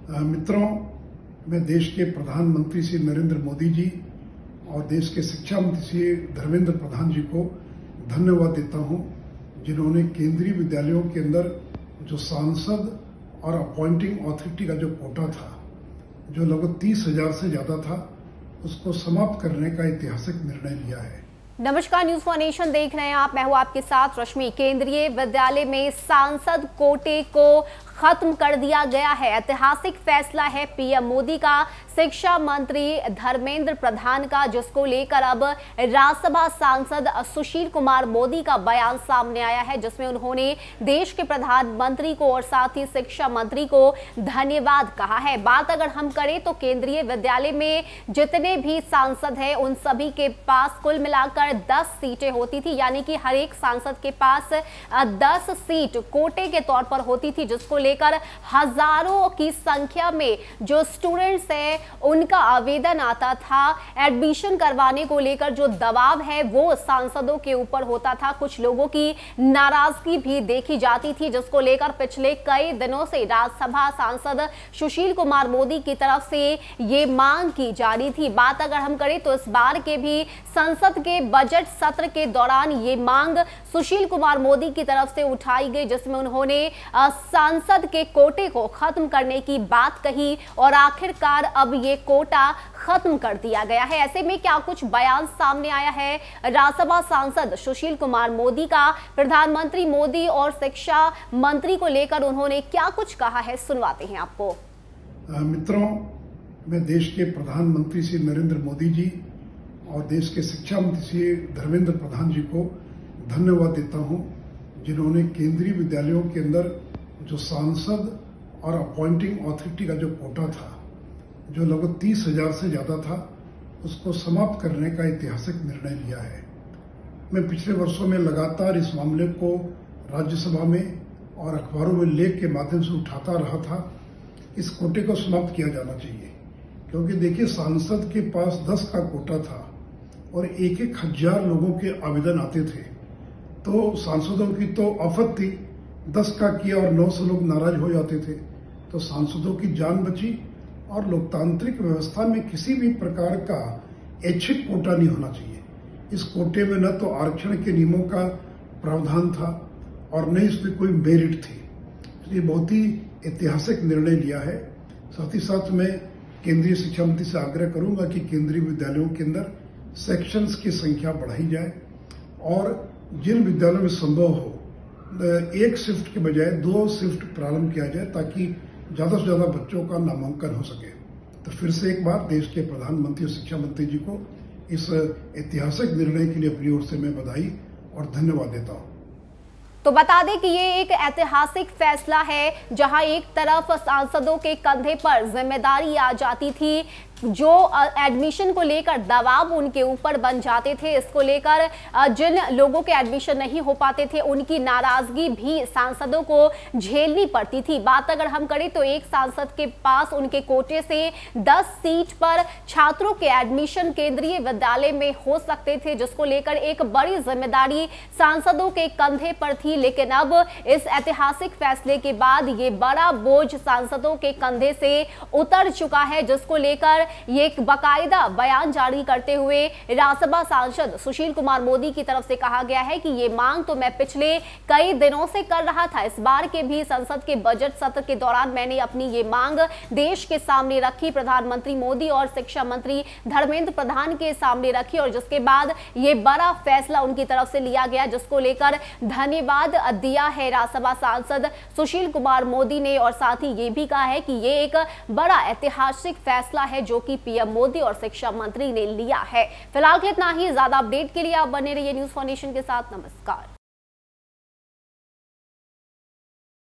मित्रों, मैं देश के प्रधानमंत्री श्री नरेंद्र मोदी जी और देश के शिक्षा मंत्री श्री धर्मेंद्र प्रधान जी को धन्यवाद देता हूं, जिन्होंने केंद्रीय विद्यालयों के अंदर जो सांसद और अपॉइंटिंग अथॉरिटी का जो कोटा था, जो लगभग 30,000 से ज्यादा था, उसको समाप्त करने का ऐतिहासिक निर्णय लिया है। नमस्कार, न्यूज़ फॉर नेशन देख रहे हैं आप। मैं हूं आपके साथ रश्मि। केंद्रीय विद्यालय में सांसद कोटे को खत्म कर दिया गया है। ऐतिहासिक फैसला है पीएम मोदी का, शिक्षा मंत्री धर्मेंद्र प्रधान का, जिसको लेकर अब राज्यसभा सांसद सुशील कुमार मोदी का बयान सामने आया है, जिसमें उन्होंने देश के प्रधानमंत्री को और साथ ही शिक्षा मंत्री को धन्यवाद कहा है। बात अगर हम करें तो केंद्रीय विद्यालय में जितने भी सांसद हैं उन सभी के पास कुल मिलाकर 10 सीटें होती थी, यानी कि हर एक सांसद के पास 10 सीट कोटे के तौर पर होती थी, जिसको लेकर हजारों की संख्या में जो स्टूडेंट्स हैं उनका आवेदन आता था। एडमिशन करवाने को लेकर जो दबाव है वो सांसदों के ऊपर होता था। कुछ लोगों की नाराजगी भी देखी जाती थी, जिसको लेकर पिछले कई दिनों से राज्यसभा सांसद सुशील कुमार मोदी की तरफ से ये मांग की जा रही थी। बात अगर हम करें तो इस बार के भी संसद के बजट सत्र के दौरान ये मांग सुशील कुमार मोदी की तरफ से उठाई गई, जिसमें उन्होंने सांसद के कोटे को खत्म करने की बात कही और आखिरकार अब ये कोटा खत्म कर दिया गया है। ऐसे में क्या कुछ बयान सामने आया है राज्यसभा सांसद सुशील कुमार मोदी का, प्रधानमंत्री मोदी और शिक्षा मंत्री को लेकर उन्होंने क्या कुछ कहा है, सुनवाते हैं आपको। मित्रों, मैं देश के प्रधानमंत्री श्री नरेंद्र मोदी जी और देश के शिक्षा मंत्री श्री धर्मेंद्र प्रधान जी को धन्यवाद देता हूं, जिन्होंने केंद्रीय विद्यालयों के अंदर जो सांसद और अपॉइंटिंग अथॉरिटी का जो कोटा था, जो लगभग 30,000 से ज्यादा था, उसको समाप्त करने का ऐतिहासिक निर्णय लिया है। मैं पिछले वर्षों में लगातार इस मामले को राज्यसभा में और अखबारों में लेख के माध्यम से उठाता रहा था। इस कोटे को समाप्त किया जाना चाहिए, क्योंकि देखिए, सांसद के पास 10 का कोटा था और 1-1 हजार लोगों के आवेदन आते थे, तो सांसदों की तो आफत थी। 10 का किया और 900 लोग नाराज हो जाते थे, तो सांसदों की जान बची। और लोकतांत्रिक व्यवस्था में किसी भी प्रकार का ऐच्छिक कोटा नहीं होना चाहिए। इस कोटे में न तो आरक्षण के नियमों का प्रावधान था और न इसमें कोई मेरिट थी। ये बहुत ही ऐतिहासिक निर्णय लिया है। साथ ही साथ मैं केंद्रीय शिक्षा मंत्री से आग्रह करूंगा कि केंद्रीय विद्यालयों के अंदर सेक्शंस की संख्या बढ़ाई जाए और जिन विद्यालयों में संभव हो 1 शिफ्ट के बजाय 2 शिफ्ट प्रारंभ किया जाए, ताकि ज्यादा से ज्यादा बच्चों का नामांकन हो सके। तो फिर से एक बार देश के प्रधानमंत्री और शिक्षा मंत्री जी को इस ऐतिहासिक निर्णय के लिए अपनी ओर से मैं बधाई और धन्यवाद देता हूं। तो बता दें कि ये एक ऐतिहासिक फैसला है, जहां एक तरफ सांसदों के कंधे पर जिम्मेदारी आ जाती थी, जो एडमिशन को लेकर दबाव उनके ऊपर बन जाते थे। इसको लेकर जिन लोगों के एडमिशन नहीं हो पाते थे उनकी नाराजगी भी सांसदों को झेलनी पड़ती थी। बात अगर हम करें तो एक सांसद के पास उनके कोटे से 10 सीट पर छात्रों के एडमिशन केंद्रीय विद्यालय में हो सकते थे, जिसको लेकर एक बड़ी जिम्मेदारी सांसदों के कंधे पर थी। लेकिन अब इस ऐतिहासिक फैसले के बाद ये बड़ा बोझ सांसदों के कंधे से उतर चुका है, जिसको लेकर ये एक बाकायदा बयान जारी करते हुए राज्यसभा सांसद सुशील कुमार मोदी की तरफ से कहा गया है कि ये मांग तो मैं पिछले कई दिनों से कर रहा था। इस बार के भी संसद के बजट सत्र के दौरान मैंने अपनी ये मांग देश के सामने रखी, प्रधानमंत्री मोदी और शिक्षा मंत्री धर्मेंद्र प्रधान के सामने रखी, और जिसके बाद ये बड़ा फैसला उनकी तरफ से लिया गया, जिसको लेकर धन्यवाद दिया है राज्यसभा सांसद सुशील कुमार मोदी ने। और साथ ही ये भी कहा है कि ये एक बड़ा ऐतिहासिक फैसला है जो कि पीएम मोदी और शिक्षा मंत्री ने लिया है। फिलहाल इतना ही। ज्यादा अपडेट के लिए आप बने रहिए न्यूज़ फॉर नेशन के साथ। नमस्कार।